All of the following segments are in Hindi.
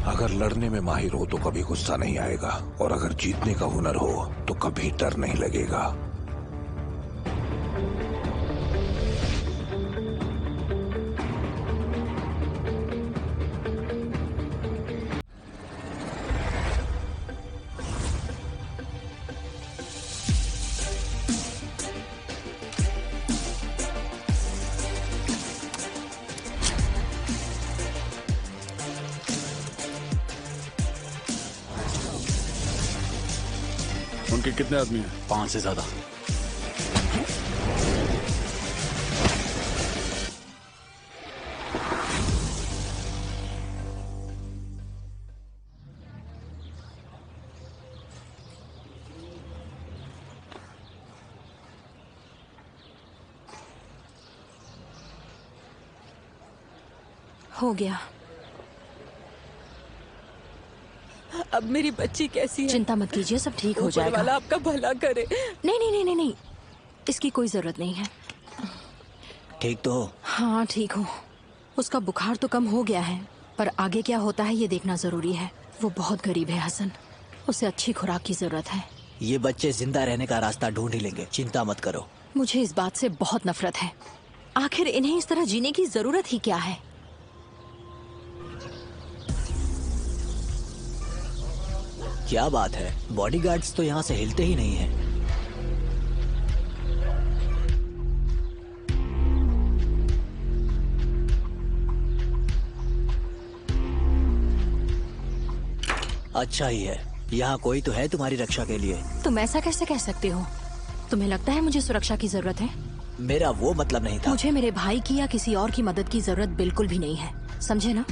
अगर लड़ने में माहिर हो तो कभी गुस्सा नहीं आएगा, और अगर जीतने का हुनर हो तो कभी डर नहीं लगेगा। उनके कितने आदमी हैं? 5 से ज्यादा। हो गया। अब मेरी बच्ची कैसी है? चिंता मत कीजिए, सब ठीक हो ऊपर जाएगा। वाला आपका भला करे। नहीं नहीं नहीं नहीं नहीं, इसकी कोई जरूरत नहीं है। ठीक तो हो? हाँ ठीक हो। उसका बुखार तो कम हो गया है, पर आगे क्या होता है ये देखना जरूरी है। वो बहुत गरीब है हसन, उसे अच्छी खुराक की जरूरत है। ये बच्चे जिंदा रहने का रास्ता ढूंढ ही लेंगे, चिंता मत करो। मुझे इस बात से बहुत नफरत है। आखिर इन्हें इस तरह जीने की जरूरत ही क्या है? क्या बात है, बॉडीगार्ड्स तो यहाँ से हिलते ही नहीं हैं। अच्छा ही है, यहाँ कोई तो है तुम्हारी रक्षा के लिए। तुम ऐसा कैसे कह सकते हो? तुम्हें लगता है मुझे सुरक्षा की जरूरत है? मेरा वो मतलब नहीं था। मुझे मेरे भाई की या किसी और की मदद की जरूरत बिल्कुल भी नहीं है, समझे ना?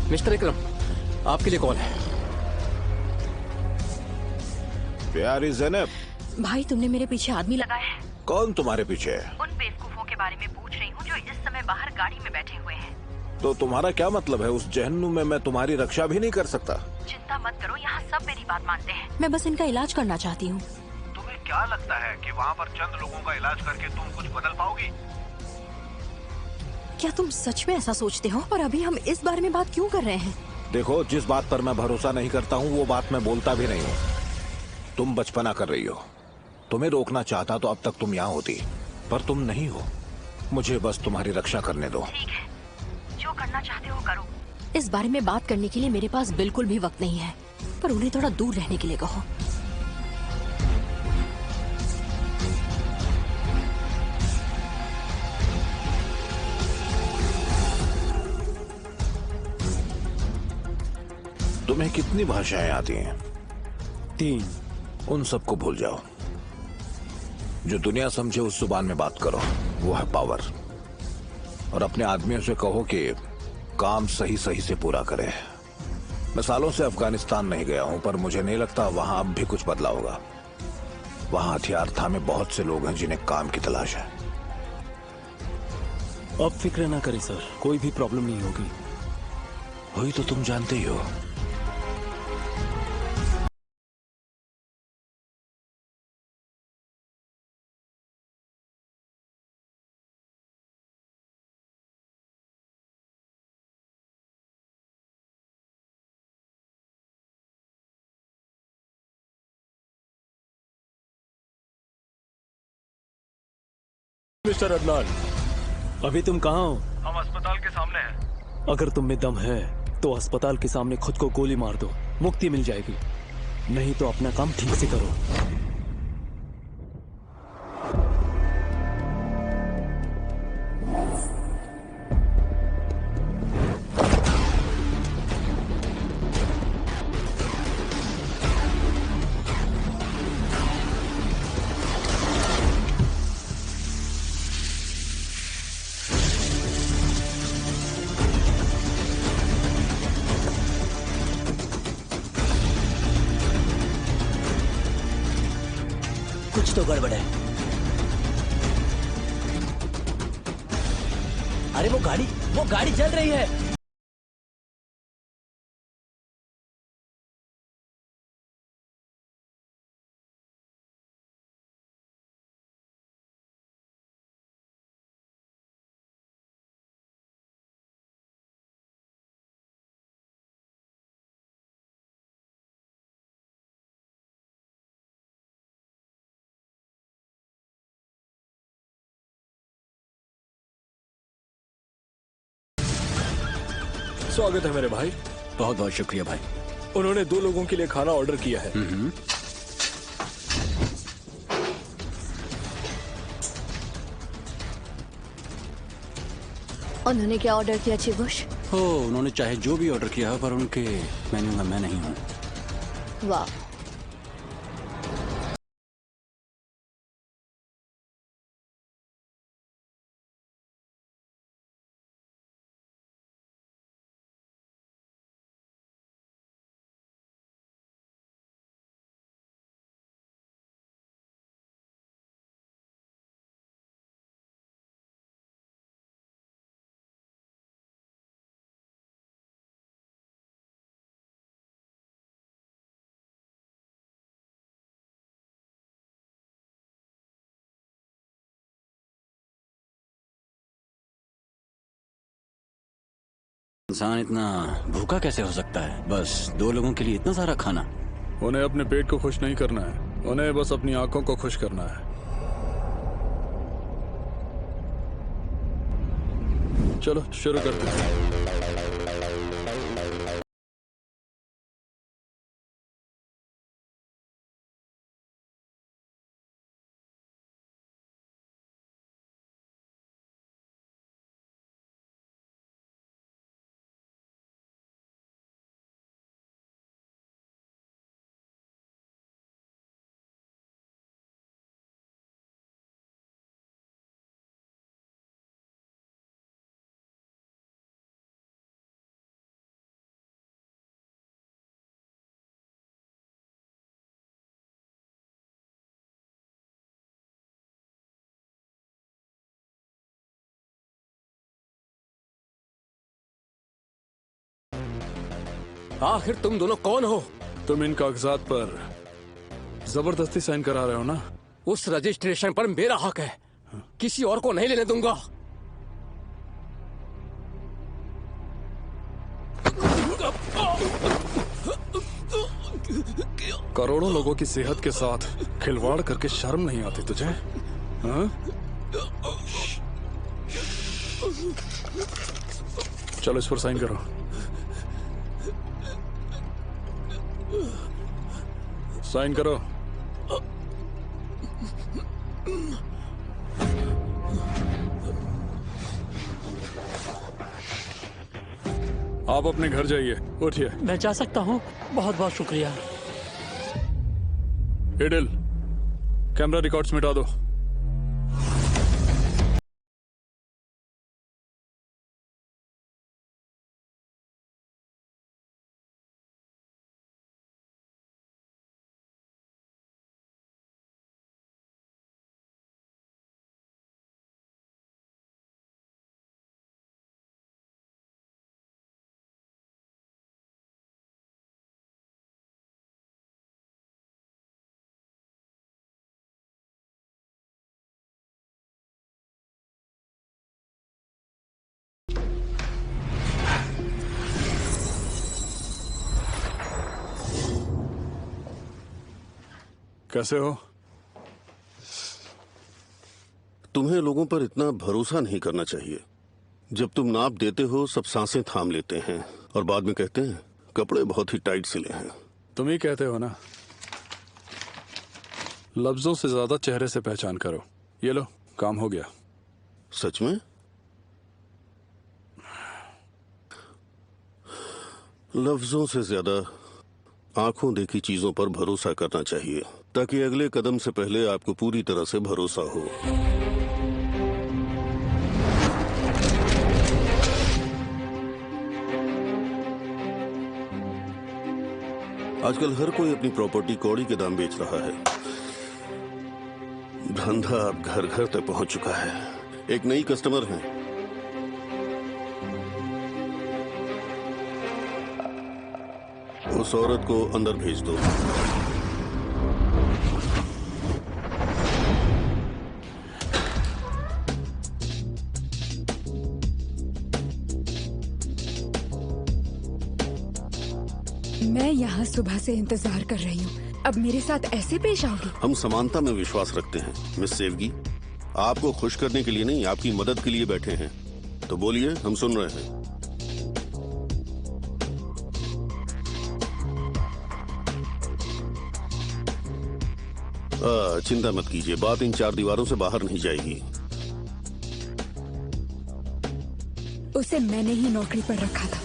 मिस्टर इकरम, आपके लिए कॉल है। प्यारी ज़ैनब, भाई तुमने मेरे पीछे आदमी लगाए हैं। कौन तुम्हारे पीछे है? उन बेवकूफों के बारे में पूछ रही हूँ जो इस समय बाहर गाड़ी में बैठे हुए हैं। तो तुम्हारा क्या मतलब है? उस जहन्नुम में मैं तुम्हारी रक्षा भी नहीं कर सकता। चिंता मत करो, यहाँ सब मेरी बात मानते हैं। मैं बस इनका इलाज करना चाहती हूँ। तुम्हें क्या लगता है कि वहाँ पर चंद लोगों का इलाज करके तुम कुछ बदल पाओगी? क्या तुम सच में ऐसा सोचते हो? और अभी हम इस बारे में बात क्यों कर रहे हैं? देखो, जिस बात पर मैं भरोसा नहीं करता हूँ वो बात मैं बोलता भी नहीं हूँ। तुम बचपना कर रही हो। तुम्हें रोकना चाहता तो अब तक तुम यहाँ होती, पर तुम नहीं हो। मुझे बस तुम्हारी रक्षा करने दो। ठीक है, जो करना चाहते हो करो। इस बारे में बात करने के लिए मेरे पास बिल्कुल भी वक्त नहीं है, पर उन्हें थोड़ा दूर रहने के लिए कहो। तुम्हें कितनी भाषाएं आती हैं? 3। उन सबको भूल जाओ। जो दुनिया समझे उस जुबान में बात करो, वो है पावर। और अपने आदमियों से कहो कि काम सही सही से पूरा करे। मैं सालों से अफगानिस्तान नहीं गया हूं, पर मुझे नहीं लगता वहां अब भी कुछ बदला होगा। वहां हथियार थामे बहुत से लोग हैं जिन्हें काम की तलाश है। अब फिक्र ना करें सर, कोई भी प्रॉब्लम नहीं होगी। वही तो तुम जानते ही हो। मिस्टर अदनान, अभी तुम कहाँ हो? हम अस्पताल के सामने हैं। अगर तुम में दम है तो अस्पताल के सामने खुद को गोली मार दो, मुक्ति मिल जाएगी। नहीं तो अपना काम ठीक से करो। कुछ तो गड़बड़ है। अरे वो गाड़ी चल रही है। स्वागत है मेरे भाई। बहुत बहुत शुक्रिया भाई। उन्होंने 2 लोगों के लिए खाना ऑर्डर किया है। उन्होंने क्या ऑर्डर किया चिबुश? हो, उन्होंने चाहे जो भी ऑर्डर किया हो, पर उनके मेन्यू में मैं नहीं हूँ। वाह, इंसान इतना भूखा कैसे हो सकता है? बस 2 लोगों के लिए इतना सारा खाना। उन्हें अपने पेट को खुश नहीं करना है, उन्हें बस अपनी आंखों को खुश करना है। चलो शुरू करते हैं। आखिर तुम दोनों कौन हो? तुम इन कागजात पर जबरदस्ती साइन करा रहे हो ना? उस रजिस्ट्रेशन पर मेरा हक है, किसी और को नहीं लेने दूंगा। करोड़ों लोगों की सेहत के साथ खिलवाड़ करके शर्म नहीं आती तुझे? हाँ? चलो इस पर साइन करो। साइन करो। आप अपने घर जाइए, उठिए। मैं जा सकता हूँ? बहुत बहुत शुक्रिया। एडिल, कैमरा रिकॉर्ड्स मिटा दो। कैसे हो? तुम्हें लोगों पर इतना भरोसा नहीं करना चाहिए। जब तुम नाप देते हो सब सांसें थाम लेते हैं और बाद में कहते हैं कपड़े बहुत ही टाइट सिले हैं। तुम ही कहते हो ना, लफ्जों से ज्यादा चेहरे से पहचान करो। ये लो, काम हो गया। सच में? लफ्जों से ज्यादा आंखों देखी चीजों पर भरोसा करना चाहिए, ताकि अगले कदम से पहले आपको पूरी तरह से भरोसा हो। आजकल हर कोई अपनी प्रॉपर्टी कौड़ी के दाम बेच रहा है। धंधा अब घर घर तक पहुंच चुका है। एक नई कस्टमर है, उस औरत को अंदर भेज दो। मैं यहाँ सुबह से इंतजार कर रही हूँ, अब मेरे साथ ऐसे पेश आओगे? हम समानता में विश्वास रखते हैं मिस सेवगी। आपको खुश करने के लिए नहीं, आपकी मदद के लिए बैठे हैं। तो बोलिए, हम सुन रहे हैं। चिंता मत कीजिए, बात इन 4 दीवारों से बाहर नहीं जाएगी। उसे मैंने ही नौकरी पर रखा था,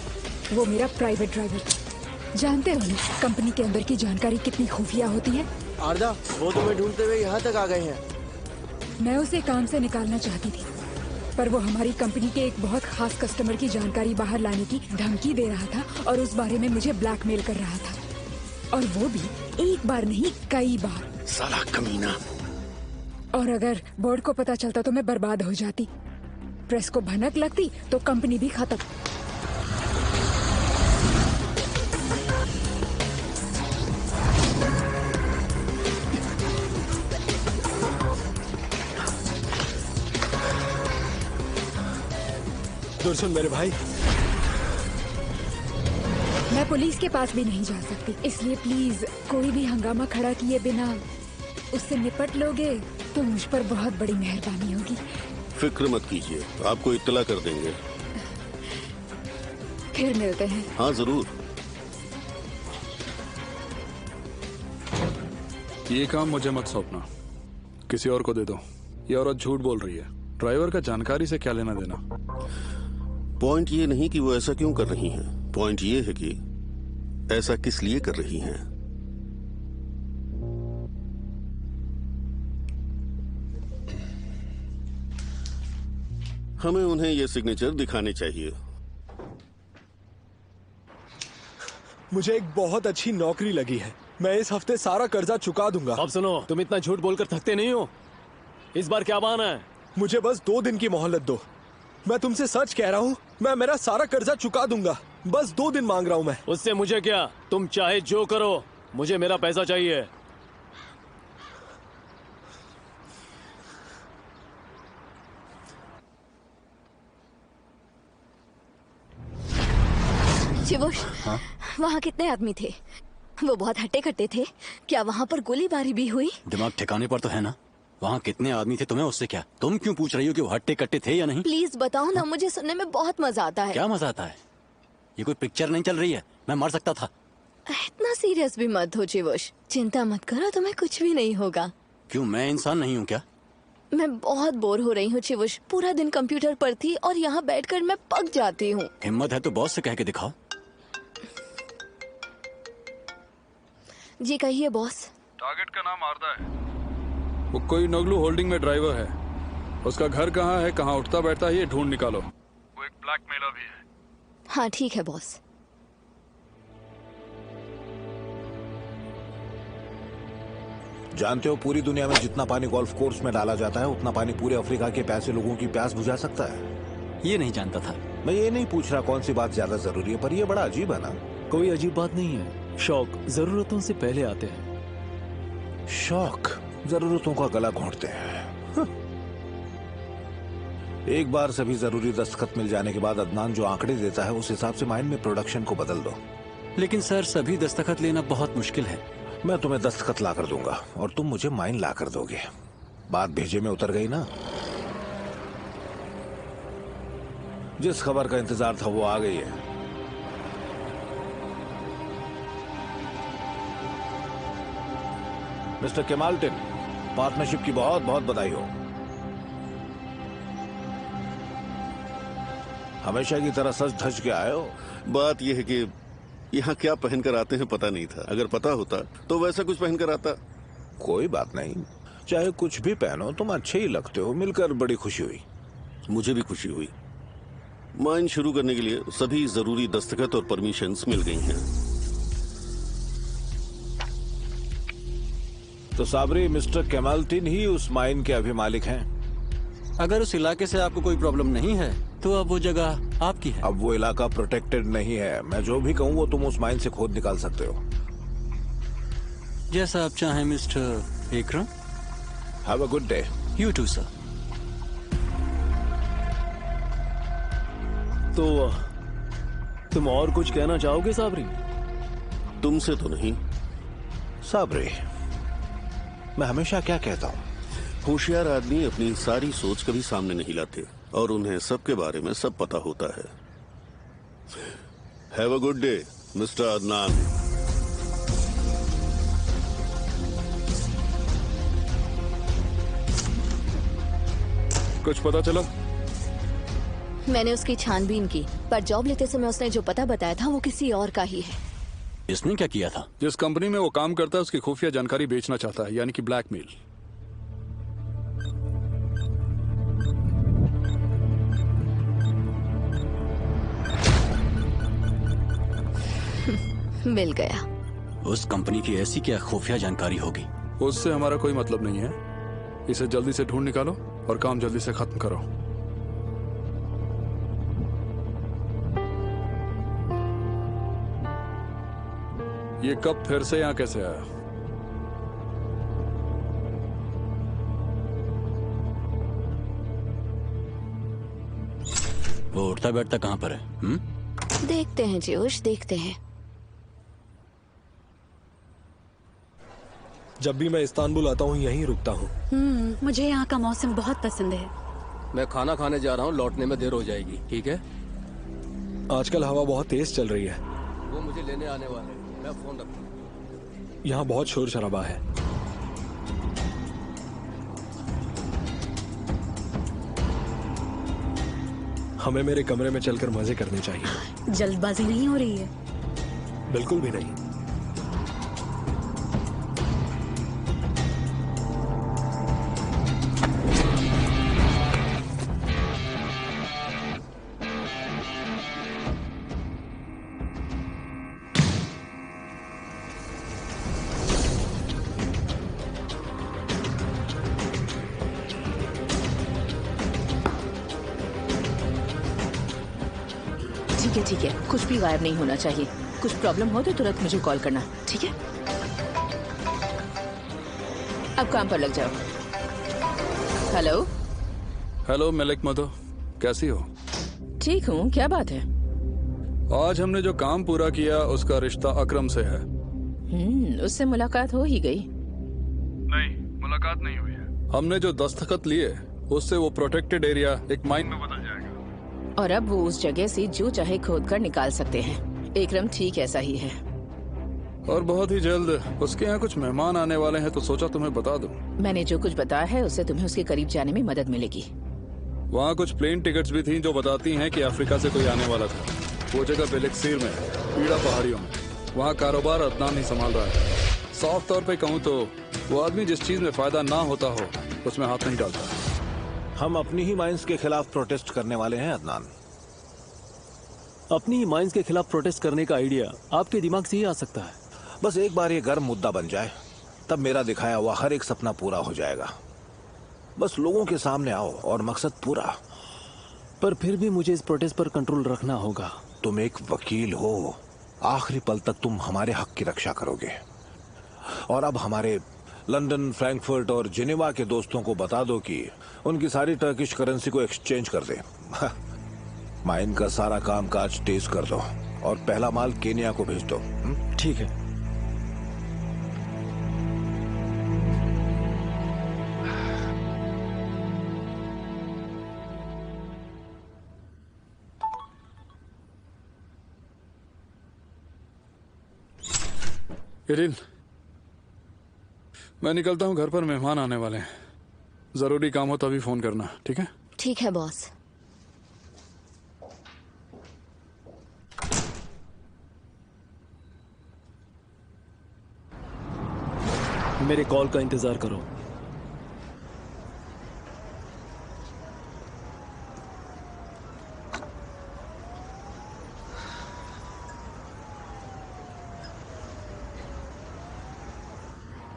वो मेरा प्राइवेट ड्राइवर। जानते हो ना कंपनी के अंदर की जानकारी कितनी खुफिया होती है। आरदा, वो तुम्हें ढूंढते हुए यहाँ तक आ गए हैं। मैं उसे काम से निकालना चाहती थी, पर वो हमारी कंपनी के एक बहुत खास कस्टमर की जानकारी बाहर लाने की धमकी दे रहा था और उस बारे में मुझे ब्लैकमेल कर रहा था, और वो भी एक बार नहीं कई बार। साला कमीना। और अगर बोर्ड को पता चलता तो मैं बर्बाद हो जाती, प्रेस को भनक लगती तो कंपनी भी खत्म। दुर्शन मेरे भाई, मैं पुलिस के पास भी नहीं जा सकती, इसलिए प्लीज कोई भी हंगामा खड़ा किए बिना उससे निपट लोगे तो मुझ पर बहुत बड़ी मेहरबानी होगी। फिक्र मत कीजिए, आपको इत्तला कर देंगे। फिर मिलते हैं। हाँ जरूर। ये काम मुझे मत सौंपना, किसी और को दे दो। ये औरत झूठ बोल रही है, ड्राइवर का जानकारी से क्या लेना देना। पॉइंट ये नहीं कि वो ऐसा क्यों कर रही हैं, पॉइंट ये है कि ऐसा किस लिए कर रही हैं। हमें उन्हें ये सिग्नेचर दिखाने चाहिए। मुझे एक बहुत अच्छी नौकरी लगी है, मैं इस हफ्ते सारा कर्जा चुका दूंगा। अब सुनो, तुम इतना झूठ बोलकर थकते नहीं हो? इस बार क्या बहाना है? मुझे बस 2 दिन की मोहलत दो, मैं तुमसे सच कह रहा हूँ, मैं मेरा सारा कर्जा चुका दूंगा। बस 2 दिन मांग रहा हूँ मैं। उससे मुझे क्या, तुम चाहे जो करो, मुझे मेरा पैसा चाहिए। शिवोश, हाँ? वहाँ कितने आदमी थे? वो बहुत हट्टे कट्टे थे। क्या वहाँ पर गोलीबारी भी हुई? दिमाग ठिकाने पर तो है ना? वहाँ कितने आदमी थे तुम्हें उससे क्या? तुम क्यों पूछ रही हो कि वो हट्टे कट्टे थे या नहीं? प्लीज बताओ ना, मुझे सुनने में बहुत मजा आता है। क्या मजा आता है? ये कोई पिक्चर नहीं चल रही है, मैं मर सकता था। इतना सीरियस भी मत हो चिवोश, चिंता मत करो, तुम्हें कुछ भी नहीं होगा। क्यों, मैं इंसान नहीं हूँ क्या? मैं बहुत बोर हो रही हूँ चिवोश, पूरा दिन कंप्यूटर पर थी और यहाँ बैठकर मैं पक जाती हूँ। हिम्मत है तो बॉस से कह के दिखाओ। जी कहिए बॉस। टारगेट का नाम आरदा है, वो कोई नगलू होल्डिंग में ड्राइवर है। उसका घर कहाँ है, कहाँ उठता बैठता है, ये ढूंढ निकालो। वो एक ब्लैकमेलर भी है। हाँ ठीक है बॉस। जानते हो पूरी दुनिया में जितना पानी गोल्फ कोर्स में डाला जाता है उतना पानी पूरे अफ्रीका के पैसे लोगों की प्यास बुझा सकता है। ये नहीं जानता था। मैं ये नहीं पूछ रहा कौन सी बात ज्यादा जरूरी है, पर ये बड़ा अजीब है ना। कोई अजीब बात नहीं है, शौक जरूरतों से पहले आते हैं। शौक जरूरतों का गला घोंटते हैं। एक बार सभी जरूरी दस्तखत मिल जाने के बाद अदनान जो आंकड़े देता है उस हिसाब से माइन में प्रोडक्शन को बदल दो। लेकिन सर सभी दस्तखत लेना बहुत मुश्किल है। मैं तुम्हें दस्तखत ला कर दूंगा और तुम मुझे माइन ला कर दोगे। बात भेजे में उतर गई ना। जिस खबर का इंतजार था वो आ गई है। मिस्टर केमाल्टन, पार्टनरशिप की बहुत बहुत बधाई हो। हमेशा की तरह सज धज के आए हो। बात यह है कि यहाँ क्या पहनकर आते हैं पता नहीं था, अगर पता होता तो वैसा कुछ पहनकर आता। कोई बात नहीं, चाहे कुछ भी पहनो तुम अच्छे ही लगते हो। मिलकर बड़ी खुशी हुई। मुझे भी खुशी हुई। माइन शुरू करने के लिए सभी जरूरी दस्तखत और परमिशंस मिल गई हैं। तो साबरी, मिस्टर केमाल्टिन ही उस माइन के अभी मालिक हैं। अगर उस इलाके से आपको कोई प्रॉब्लम नहीं है तो अब वो जगह आपकी है। अब वो इलाका प्रोटेक्टेड नहीं है। मैं जो भी कहूँ वो तुम उस माइन से खोद निकाल सकते हो। जैसा आप चाहें mister Akram. Have a good day. You too sir. तो तुम और कुछ कहना चाहोगे साबरी? तुमसे तो नहीं। साबरी, मैं हमेशा क्या कहता हूँ, होशियार आदमी अपनी सारी सोच कभी सामने नहीं लाते और उन्हें सबके बारे में सब पता होता है। Have a good day mister Adnan. कुछ पता चला? मैंने उसकी छानबीन की, पर जॉब लेते समय उसने जो पता बताया था वो किसी और का ही है। इसने क्या किया था? जिस कंपनी में वो काम करता है उसकी खुफिया जानकारी बेचना चाहता है, यानी कि ब्लैकमेल। मिल गया। उस कंपनी की ऐसी क्या खुफिया जानकारी होगी? उससे हमारा कोई मतलब नहीं है। इसे जल्दी से ढूंढ निकालो और काम जल्दी से खत्म करो। ये कब फिर से यहाँ कैसे आया? वो उठता बैठता कहाँ पर है? देखते हैं जोश, देखते हैं। जब भी मैं इस्तांबुल आता हूँ यहीं रुकता हूँ। मुझे यहाँ का मौसम बहुत पसंद है। मैं खाना खाने जा रहा हूँ, लौटने में देर हो जाएगी। ठीक है? आजकल हवा बहुत तेज चल रही है। वो मुझे लेने आने वाले हैं। मैं फोन रखता हूँ। यहाँ बहुत शोर शराबा है। हमें मेरे कमरे में चलकर मजे करने चाहिए। जल्दबाजी नहीं हो रही है? बिल्कुल भी नहीं। ठीक है, कुछ भी गायब नहीं होना चाहिए। कुछ प्रॉब्लम हो तो तुरंत मुझे कॉल करना, ठीक है? अब काम पर लग जाओ। हेलो। हेलो मलिक मधो, कैसी हो? ठीक हूँ, क्या बात है? आज हमने जो काम पूरा किया उसका रिश्ता अकरम से है। उससे मुलाकात हो ही गई? नहीं, मुलाकात नहीं हुई है। हमने जो दस्तखत लिए उससे वो प्रोटेक्टेड एरिया एक माइन में बदल जाएगा और अब वो उस जगह से जो चाहे खोद कर निकाल सकते हैं। एकरम ठीक ऐसा ही है। और बहुत ही जल्द उसके यहाँ कुछ मेहमान आने वाले हैं, तो सोचा तुम्हें बता दूं। मैंने जो कुछ बताया है उससे तुम्हें उसके करीब जाने में मदद मिलेगी। वहाँ कुछ प्लेन टिकट्स भी थी जो बताती हैं कि अफ्रीका से कोई आने वाला था। वो जगह बेलेक्सीर में, पीड़ा पहाड़ियों में। वहाँ कारोबार अदनान ही संभाल रहा है। साफ तौर पे कहूँ तो वो आदमी जिस चीज में फायदा ना होता हो उसमें हाथ नहीं डालता। हम अपनी ही माइंस के खिलाफ प्रोटेस्ट करने वाले हैं अदनान। अपनी ही माइंस के खिलाफ प्रोटेस्ट करने का आइडिया आपके दिमाग से ही आ सकता है। बस एक बार ये गर्म मुद्दा बन जाए, तब मेरा दिखाया हुआ हर एक सपना पूरा हो जाएगा। बस लोगों के सामने आओ और मकसद पूरा। पर फिर भी मुझे इस प्रोटेस्ट पर कंट्रोल रखना होगा। तुम एक वकील हो, आखिरी पल तक तुम हमारे हक की रक्षा करोगे। और अब हमारे लंदन, फ्रैंकफर्ट और जिनेवा के दोस्तों को बता दो कि उनकी सारी टर्किश करेंसी को एक्सचेंज कर दे। माइन का सारा कामकाज तेज कर दो और पहला माल केनिया को भेज दो। ठीक है। इरिन, मैं निकलता हूँ, घर पर मेहमान आने वाले हैं। जरूरी काम हो तभी फोन करना, ठीक है? ठीक है बॉस। मेरे कॉल का इंतजार करो।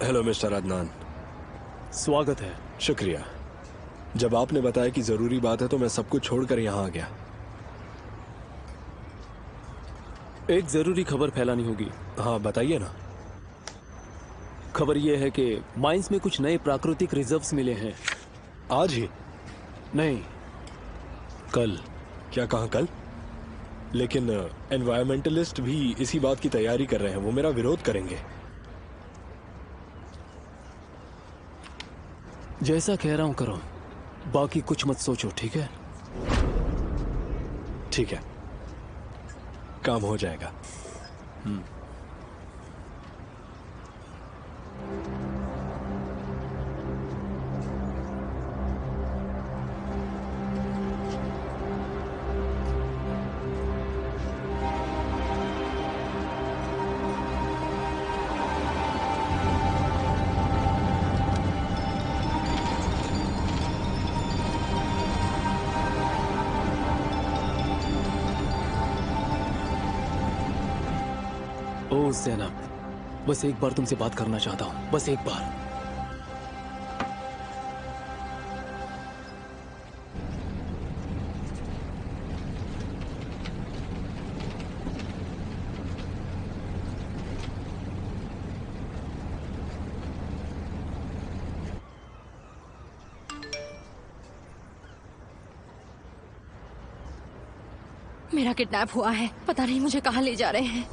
Hello mister Adnan. स्वागत है। शुक्रिया। जब आपने बताया कि जरूरी बात है तो मैं सब कुछ छोड़कर यहाँ आ गया। एक जरूरी खबर फैलानी होगी। हाँ बताइए ना। खबर यह है कि माइंस में कुछ नए प्राकृतिक रिजर्व्स मिले हैं। आज ही? नहीं, कल। क्या कहा कल? लेकिन एनवायरमेंटलिस्ट भी इसी बात की तैयारी कर रहे हैं, वो मेरा विरोध करेंगे। जैसा कह रहा हूं करो, बाकी कुछ मत सोचो, ठीक है? ठीक है, काम हो जाएगा। ओ ज़ैनब, बस एक बार तुमसे बात करना चाहता हूं, बस एक बार। मेरा किडनैप हुआ है, पता नहीं मुझे कहाँ ले जा रहे हैं।